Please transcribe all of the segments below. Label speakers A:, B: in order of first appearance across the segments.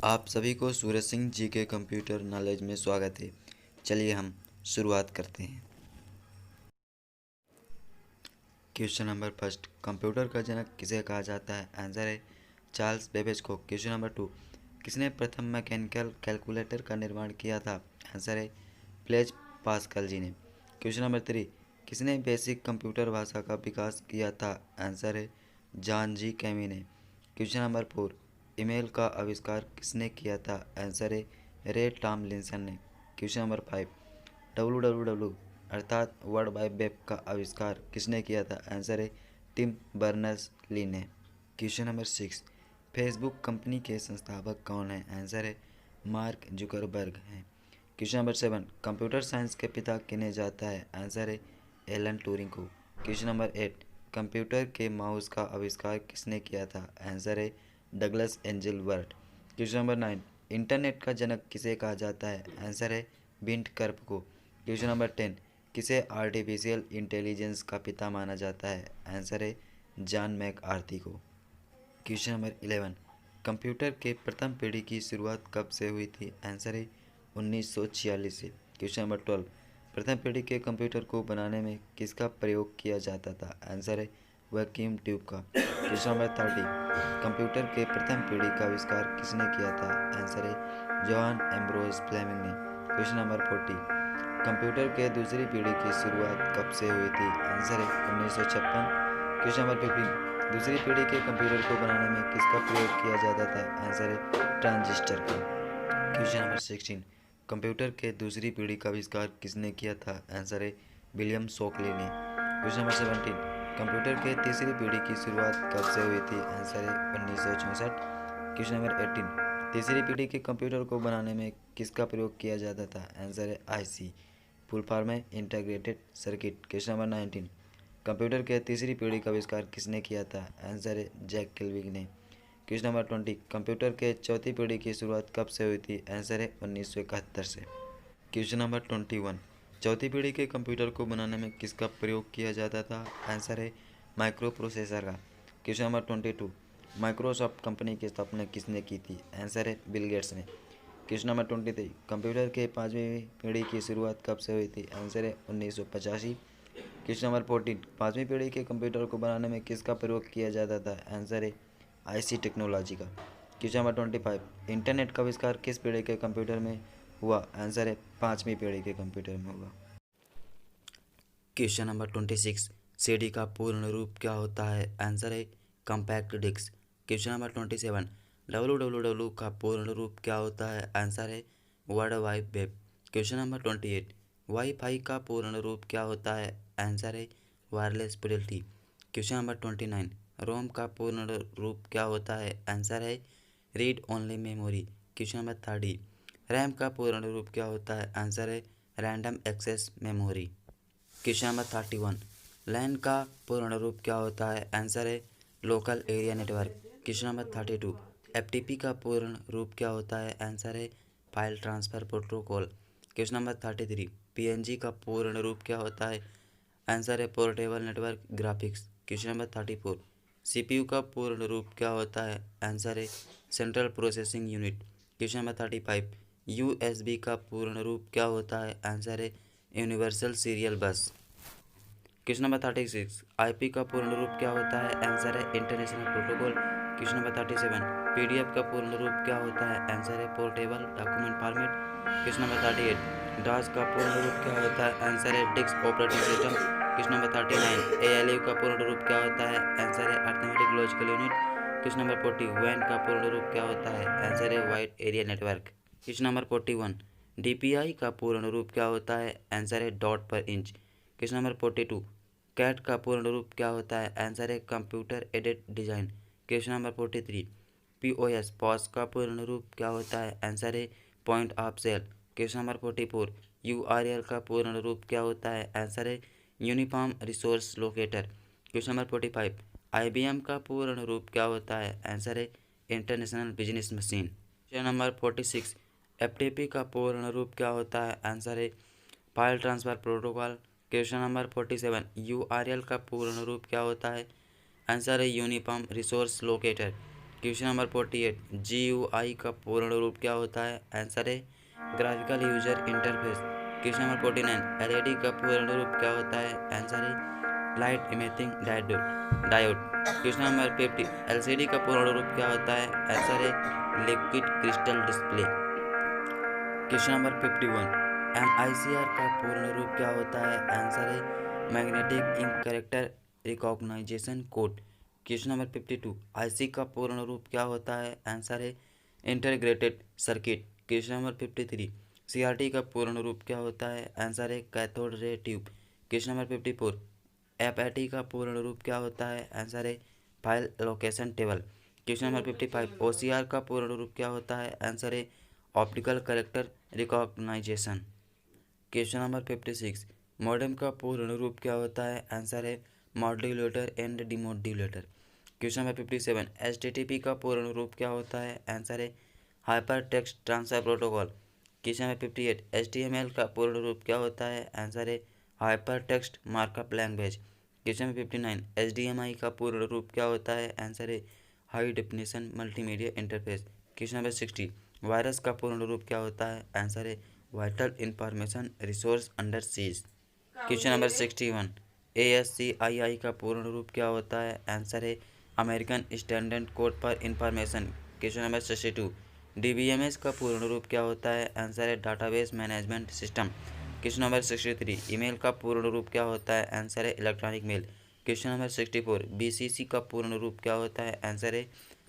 A: आप सभी को सूरज सिंह जी के कंप्यूटर नॉलेज में स्वागत है। चलिए हम शुरुआत करते हैं। क्वेश्चन नंबर फर्स्ट, कंप्यूटर का जनक किसे कहा जाता है? आंसर है चार्ल्स बेबेज को। क्वेश्चन नंबर टू, किसने प्रथम मैकेनिकल कैलकुलेटर का निर्माण किया था? आंसर है ब्लेज पास्कल जी ने। क्वेश्चन नंबर थ्री, किसने बेसिक कंप्यूटर भाषा का विकास किया था? आंसर है जॉन जी कैमी ने। क्वेश्चन नंबर फोर, ईमेल का आविष्कार किसने किया था? आंसर है रे टॉमलिंसन ने। क्वेश्चन नंबर फाइव, www अर्थात वर्ल्ड वाइड वेब का आविष्कार किसने किया था? आंसर है टिम बर्नर्स-ली ने। Question number six, Facebook company के संस्थापक कौन हैं? आंसर है मार्क जुकरबर्ग हैं। Question number seven, computer science के पिता किन्हें जाता है? आंसर है एलन ट्यूरिंग को। क्वेश्चन नंबर एट, कंप्यूटर के माउस का आविष्कार किसने किया था? आंसर है Douglas Engelbart. Question number nine, internet का जनक किसे कहा जाता है? आंसर है बिंट कर्प को। क्वेश्चन नंबर टेन, किसे आर्टिफिशियल इंटेलिजेंस का पिता माना जाता है? आंसर है जॉन मैकआर्थी को। क्वेश्चन नंबर 11, कंप्यूटर के प्रथम पीढ़ी की शुरुआत कब से हुई थी? आंसर है 1946 से। क्वेश्चन नंबर 12, प्रथम पीढ़ी के कंप्यूटर को बनाने में किसका प्रयोग किया जाता था? आंसर है वैक्यूम ट्यूब का। क्वेश्चन नंबर 30, कंप्यूटर के प्रथम पीढ़ी का आविष्कार किसने किया था? आंसर है जोहान एम्ब्रोस फ्लेमिंग ने। क्वेश्चन नंबर 40, कंप्यूटर के दूसरी पीढ़ी की शुरुआत कब से हुई थी? आंसर है 1956। क्वेश्चन नंबर 15, दूसरी पीढ़ी के कंप्यूटर को बनाने में किसका प्रयोग किया जाता था? आंसर है ट्रांजिस्टर का। क्वेश्चन नंबर 16, कंप्यूटर के दूसरी पीढ़ी का आविष्कार किसने किया था? आंसर है विलियम शॉकली ने। क्वेश्चन नंबर 17, कंप्यूटर के तीसरी पीढ़ी की शुरुआत कब से हुई थी? आंसर है 1964। क्वेश्चन नंबर 18, तीसरी पीढ़ी के कंप्यूटर को बनाने में किसका प्रयोग किया जाता था? आंसर है आईसी, फुल फॉर्म है integrated circuit. Question number 19, computer के तीसरी पीढ़ी का आविष्कार किसने किया था? आंसर है जैक केल्विन ने। क्वेश्चन नंबर 20, कंप्यूटर के चौथी पीढ़ी की शुरुआत कब से हुई थी? आंसर है 1971 से। क्वेश्चन नंबर 21, चौथी पीढ़ी के कंप्यूटर को बनाने में किसका प्रयोग किया जाता था? आंसर है माइक्रो प्रोसेसर का। क्वेश्चन नंबर 22, माइक्रोसॉफ्ट कंपनी की स्थापना किसने की थी? आंसर है बिल गेट्स ने। क्वेश्चन नंबर 23, कंप्यूटर के पाँचवीं पीढ़ी की शुरुआत कब से हुई थी? आंसर है 1985। क्वेश्चन नंबर 14, पाँचवीं पीढ़ी के कंप्यूटर को बनाने में किसका प्रयोग किया जाता था? आंसर है आईसी टेक्नोलॉजी का। क्वेश्चन नंबर 25, इंटरनेट का आविष्कार किस पीढ़ी के कंप्यूटर में हुआ? आंसर है पाँचवीं पीढ़ी के कंप्यूटर में हुआ। क्वेश्चन नंबर 26, सीडी का पूर्ण रूप क्या होता है? आंसर है compact disc. Question number 27, www का पूर्ण रूप क्या होता है? आंसर है world wide web. Question number 28, wifi का पूर्ण रूप क्या होता है? आंसर है wireless fidelity. Question number 29, ROM का पूर्ण रूप क्या होता है? आंसर है read only memory. Question number 30, RAM का पूर्ण रूप क्या होता है? आंसर है random access memory. Question number 31, LAN का पूर्ण रूप क्या होता है? आंसर है local area network. Question number 32, FTP का पूर्ण रूप क्या होता है? आंसर है file transfer protocol. Question number 33, PNG का पूर्ण रूप क्या होता है? आंसर है portable network graphics. Question number 34, CPU का पूर्ण रूप क्या होता है? आंसर है central processing unit. Question number 35, USB का पूर्ण रूप क्या होता है? आंसर है यूनिवर्सल सीरियल बस। क्वेश्चन नंबर 36, आईपी का पूर्ण रूप क्या होता है? आंसर है international protocol. Question number 37, PDF का पूर्ण रूप क्या होता है? आंसर है portable document format. Question number 38, DOS का पूर्ण रूप क्या होता है? आंसर है disk operating system. Question number 39, ALU का पूर्ण रूप क्या होता है? आंसर है arithmetic logical unit. Question number 40, वैन का पूर्ण रूप क्या होता है? आंसर है wide area network. Question number 41, DPI का पूर्ण रूप क्या होता है? आंसर है डॉट पर इंच। क्वेश्चन नंबर 42, कैट का पूर्ण रूप क्या होता है? आंसर है computer aided design. Question number 43, POS pos का पूर्ण रूप क्या होता है? आंसर है point of sale. Question number 44, URL का पूर्ण रूप क्या होता है? आंसर है uniform resource locator. Question number 45, IBM का पूर्ण रूप क्या होता है? आंसर है international business machine. Question number 46, FTP का पूर्ण रूप क्या होता है? आंसर है file transfer protocol. Question number 47, URL का पूर्ण रूप क्या होता है? आंसर है uniform resource locator. Question number 48, GUI का पूर्ण रूप क्या होता है? आंसर है graphical user interface. Question number 49, LED का पूर्ण रूप क्या होता है? आंसर है light emitting diode. Question number 50, LCD का पूर्ण रूप क्या होता है? आंसर है liquid crystal display. Question number 51, MICR का पूर्ण रूप क्या होता है? आंसर है magnetic ink character recognization code. Question number 52, IC का पूर्ण रूप क्या होता है? आंसर है integrated circuit. Question number 53, CRT का पूर्ण रूप क्या होता है? आंसर है cathode ray tube. Question number 54, FAT का पूर्ण रूप क्या होता है? आंसर है file location table. Question number 55, OCR का पूर्ण रूप क्या होता है? आंसर है optical character recognization. Question number 56, modem का पूर्ण रूप क्या होता है? आंसर है modulator and demodulator. Question number 57, HTTP का पूर्ण रूप क्या होता है? आंसर है hyper text transfer protocol. Question number 58, HTML का पूर्ण रूप क्या होता है? आंसर है hyper text markup language. Question number 59, HDMI का पूर्ण रूप क्या होता है? आंसर है high definition multimedia interface. Question number 60, virus का पूर्ण रूप क्या होता है? आंसर है vital information resource under seize. Question number 61, ASCII का पूर्ण रूप क्या होता है? आंसर है American standard code for information. Question number 62, DBMS का पूर्ण रूप क्या होता है? आंसर है database management system. Question number 63, email का पूर्ण रूप क्या होता है? आंसर है electronic mail. Question number 64, BCC का पूर्ण रूप क्या होता है? आंसर है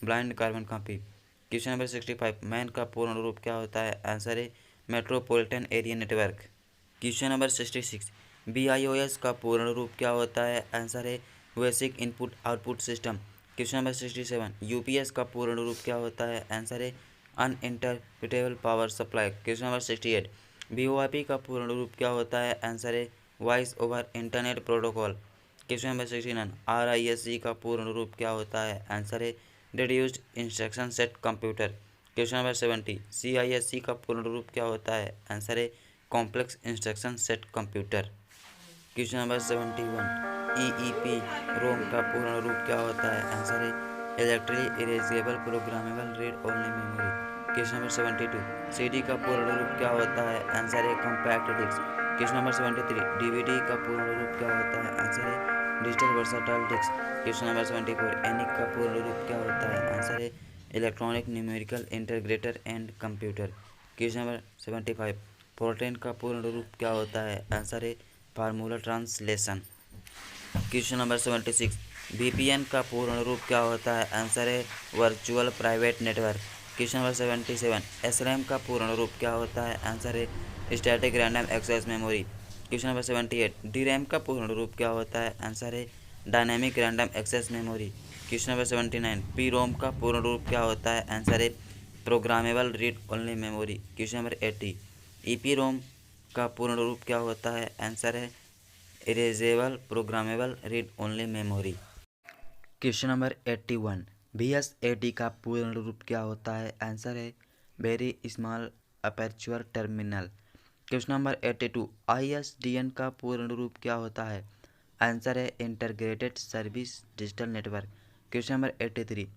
A: blind carbon copy. Question number 65, man का पूर्ण रूप क्या होता है? आंसर है metropolitan area network. Question number 66, BIOS का पूर्ण रूप क्या होता है? आंसर है basic input output system. Question number 67, UPS का पूर्ण रूप क्या होता है? आंसर है uninterruptible power supply. Question number 68, VoIP का पूर्ण रूप क्या होता है? आंसर है voice over internet protocol. Question number 69, RISC का पूर्ण रूप क्या होता है? आंसर है reduced instruction set computer. Question number 70, CISC का पूर्ण रूप क्या होता है? आंसर है complex instruction set computer. Question number 71, EEP रोम का पूर्ण रूप क्या होता है? आंसर है electrically erasable programmable read only memory. Question number 72, CD का पूर्ण रूप क्या होता है? आंसर है compact disc. Question number 73, DVD का पूर्ण रूप क्या होता है? आंसर है digital versatile disc. Question number 74, ENIAC का पूर्ण रूप क्या होता है? आंसर है electronic numerical integrator and computer. Question number 75, Fortran का पूर्ण रूप क्या होता है? आंसर है formula translation. Question number 76, VPN का पूर्ण रूप क्या होता है? आंसर है virtual private network. Question number 77, SRAM का पूर्ण रूप क्या होता है? आंसर है static random access memory. Question number 78, DRAM का पूर्ण रूप क्या होता है? आंसर है dynamic random access memory. Question number 79, PROM का पूर्ण रूप क्या होता है? आंसर है programmable read only memory. Question number 80, EPROM का पूर्ण रूप क्या होता है? आंसर है erasable programmable read only memory. Question number 81, VSAT का पूर्ण रूप क्या होता है? आंसर है very small aperture terminal. Question number 82, ISDN का पूर्ण रूप क्या होता है? आंसर है integrated service digital network. Question number 83,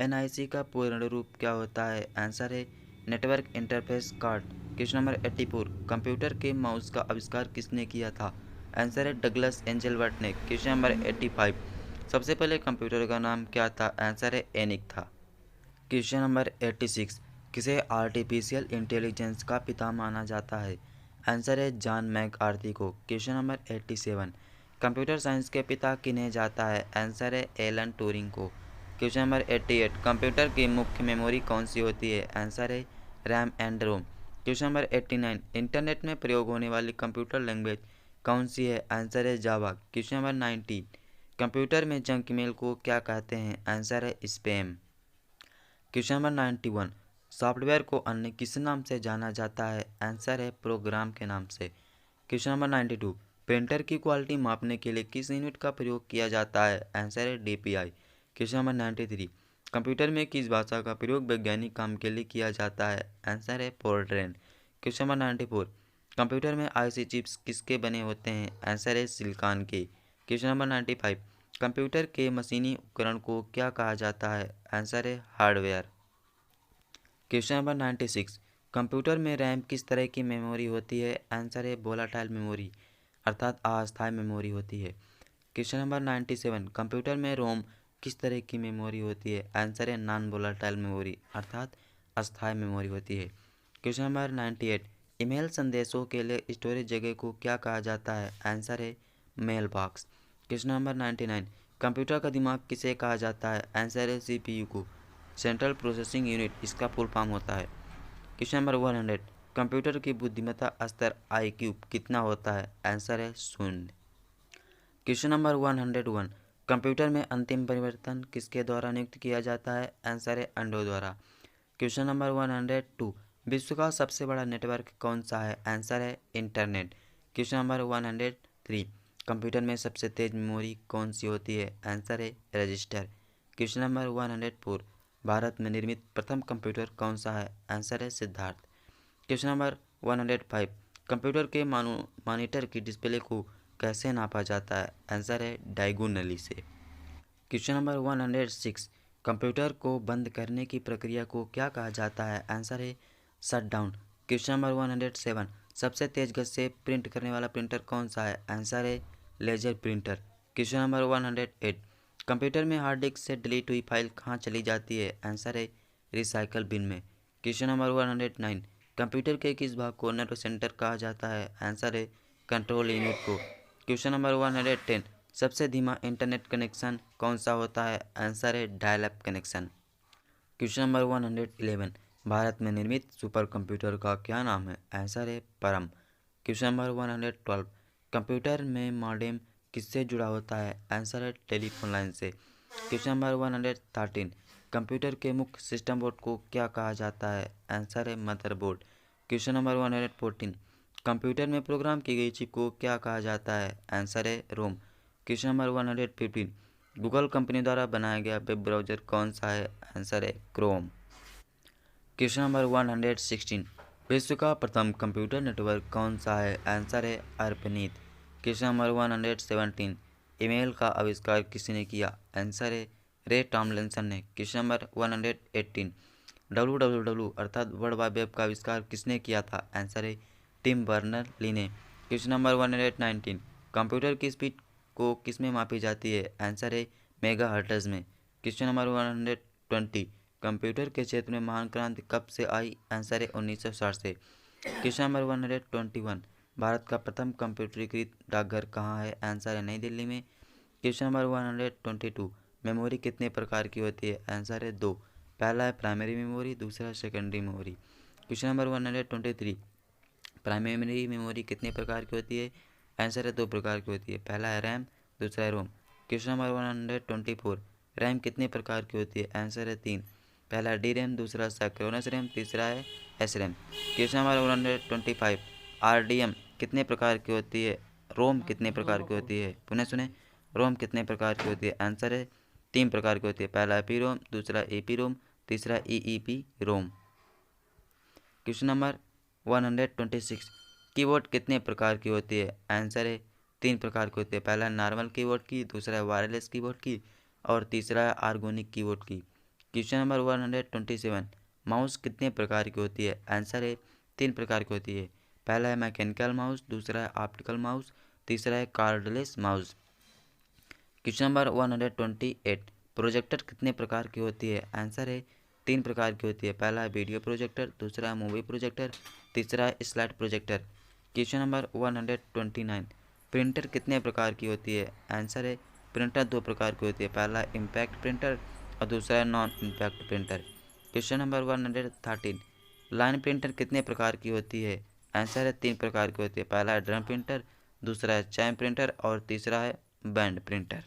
A: NIC का पूर्ण रूप क्या होता है? आंसर है network interface card. Question number 84, computer के माउस का आविष्कार किसने किया था? आंसर है डगलस एंजलबर्ट ने। क्वेश्चन नंबर 85, सबसे पहले कंप्यूटर का नाम क्या था? आंसर है एनिक था। क्वेश्चन नंबर 86, किसे आर्टिफिशियल इंटेलिजेंस का पिता माना जाता है? आंसर है जॉन मैकआर्थी को। क्वेश्चन नंबर 87, कंप्यूटर साइंस के पिता किन्हें जाता है? आंसर है एलन ट्यूरिंग को। क्वेश्चन नंबर 88, कंप्यूटर की मुख्य मेमोरी कौन सी होती है? आंसर है RAM and ROM. Question number 89, internet में प्रयोग होने वाली कंप्यूटर लैंग्वेज कौन सी है? आंसर है जावा। क्वेश्चन नंबर 90, कंप्यूटर में जंक मेल को क्या कहते हैं? आंसर है स्पैम। क्वेश्चन नंबर 91, सॉफ्टवेयर को अन्य किस नाम से जाना जाता है? आंसर है प्रोग्राम के नाम से। क्वेश्चन नंबर 92, प्रिंटर की क्वालिटी मापने के लिए किस यूनिट का प्रयोग किया जाता है? आंसर है DPI। क्वेश्चन नंबर 93, कंप्यूटर में किस भाषा का प्रयोग वैज्ञानिक काम के लिए किया जाता है? आंसर है फोर्ट्रेन। क्वेश्चन नंबर 94, कंप्यूटर में IC चिप्स किसके बने होते हैं? आंसर है सिलिकॉन के। क्वेश्चन नंबर 95, कंप्यूटर के मशीनी उपकरण को क्या कहा जाता है? आंसर है हार्डवेयर। क्वेश्चन नंबर 96, कंप्यूटर में रैम किस तरह की मेमोरी होती है? आंसर है वोलाटाइल मेमोरी अर्थात अस्थायी मेमोरी होती है। क्वेश्चन नंबर 97, कंप्यूटर में रोम किस तरह की मेमोरी होती है? आंसर है नॉन वोलाटाइल मेमोरी अर्थात अस्थायी मेमोरी होती है। क्वेश्चन नंबर 98, ईमेल संदेशों के लिए स्टोरेज जगह को क्या कहा जाता है? आंसर है mail box. Question number 99, computer का दिमाग किसे कहा जाता है? आंसर है सीपीयू को, सेंट्रल प्रोसेसिंग यूनिट इसका फुल फॉर्म होता है। क्वेश्चन नंबर 100, कंप्यूटर की बुद्धिमत्ता स्तर IQ कितना होता है? आंसर है 0। क्वेश्चन नंबर 101, कंप्यूटर में अंतिम परिवर्तन किसके द्वारा नियुक्त किया जाता है? आंसर है अंडो द्वारा। क्वेश्चन नंबर 102, विश्व का सबसे बड़ा नेटवर्क कौन सा है? आंसर है इंटरनेट। क्वेश्चन नंबर 103, कंप्यूटर में सबसे तेज मेमोरी कौन सी होती है? आंसर है रजिस्टर। क्वेश्चन नंबर 104, भारत में निर्मित प्रथम कंप्यूटर कौन सा है? आंसर है सिद्धार्थ। क्वेश्चन नंबर 105, कंप्यूटर के मॉनिटर की डिस्प्ले को कैसे नापा जाता है? आंसर है डायगोनली से। क्वेश्चन नंबर 106, कंप्यूटर को बंद करने की प्रक्रिया को क्या कहा जाता है? आंसर है शट डाउन। क्वेश्चन नंबर 107, सबसे तेज गति से प्रिंट करने वाला प्रिंटर कौन सा है? आंसर है laser printer. Question number 108, computer में हार्ड डिस्क से डिलीट हुई फाइल कहाँ चली जाती है? आंसर है रिसाइकल बिन में। क्वेश्चन नंबर 109, कंप्यूटर के किस भाग को नेटवर्क सेंटर कहा जाता है? आंसर है कंट्रोल यूनिट को। क्वेश्चन नंबर 110, सबसे धीमा इंटरनेट कनेक्शन कौन सा होता है? आंसर है dial up connection. Question number 111, Bharat में निर्मित सुपर कंप्यूटर का क्या नाम है? आंसर है परम। क्वेश्चन नंबर 112, कंप्यूटर में मॉडेम किससे जुड़ा होता है? आंसर है टेलीफोन लाइन से। क्वेश्चन नंबर 113, कंप्यूटर के मुख्य सिस्टम बोर्ड को क्या कहा जाता है? आंसर है मदरबोर्ड। क्वेश्चन नंबर 114, कंप्यूटर में प्रोग्राम की गई चिप को क्या कहा जाता है? आंसर है रोम। क्वेश्चन नंबर 115, गूगल कंपनी द्वारा बनाया गया वेब ब्राउज़र कौन सा है? आंसर है क्रोम। क्वेश्चन नंबर 116, विश्व का प्रथम कंप्यूटर नेटवर्क कौन सा है? आंसर है ARPANET। क्वेश्चन नंबर 117, ईमेल का आविष्कार किसने किया? आंसर है रे टॉमलिंसन ने। क्वेश्चन नंबर 118, WWW अर्थात वर्ल्ड वाइड वेब का आविष्कार किसने किया था? आंसर है टिम बर्नर-ली ने। क्वेश्चन नंबर 119, कंप्यूटर की स्पीड को किस में मापी जाती है? आंसर है मेगाहर्ट्ज में। क्वेश्चन नंबर 120, कंप्यूटर के क्षेत्र में महान क्रांति कब से आई? आंसर है 1960 से। क्वेश्चन नंबर 121, भारत का प्रथम कंप्यूटरीकृत डाकघर कहाँ है? आंसर है नई दिल्ली में। क्वेश्चन नंबर 122, मेमोरी कितने प्रकार की होती है? आंसर है 2, पहला है प्राइमरी मेमोरी, दूसरा secondary memory. Question number 123, primary memory कितने प्रकार की होती है? आंसर है 2 प्रकार की होती है, पहला है रैम, दूसरा है रोम। क्वेश्चन नंबर 124, रैम कितने प्रकार की होती है? आंसर है 3, पहला है डी रैम, दूसरा सिंक्रोनस रैम, तीसरा है S RAM. Question number 125, RDM कितने प्रकार की होती है? रोम कितने प्रकार की होती है? पुनः सुने, रोम कितने प्रकार की होती है? आंसर है 3 प्रकार की होती है, पहला है रोम, दूसरा EPROM, तीसरा EEP रोम। क्वेश्चन नंबर 126, कीबोर्ड कितने प्रकार की होती है? आंसर है 3 प्रकार की होती है, पहला है नॉर्मल कीबोर्ड की, दूसरा है वायरलेस कीबोर्ड की और तीसरा है आर्गोनिक कीबोर्ड की। क्वेश्चन नंबर 127, माउस कितने प्रकार की होती है? आंसर है 3 प्रकार की होती है, पहला है मैकेनिकल माउस, दूसरा है ऑप्टिकल माउस, तीसरा है cardless mouse. Question number 128, projector कितने प्रकार की होती है? आंसर है 3 प्रकार की होती है, पहला है वीडियो प्रोजेक्टर, दूसरा है मूवी प्रोजेक्टर, तीसरा है slide projector. Question number 129, printer कितने प्रकार की होती है? आंसर है प्रिंटर 2 प्रकार की होती है, पहला है इम्पैक्ट प्रिंटर और दूसरा है non impact printer. Question number 113, line printer कितने प्रकार की होती है? आंसर है 3 प्रकार की होती है, पहला है ड्रम प्रिंटर, दूसरा है चैम प्रिंटर और तीसरा है बैंड प्रिंटर।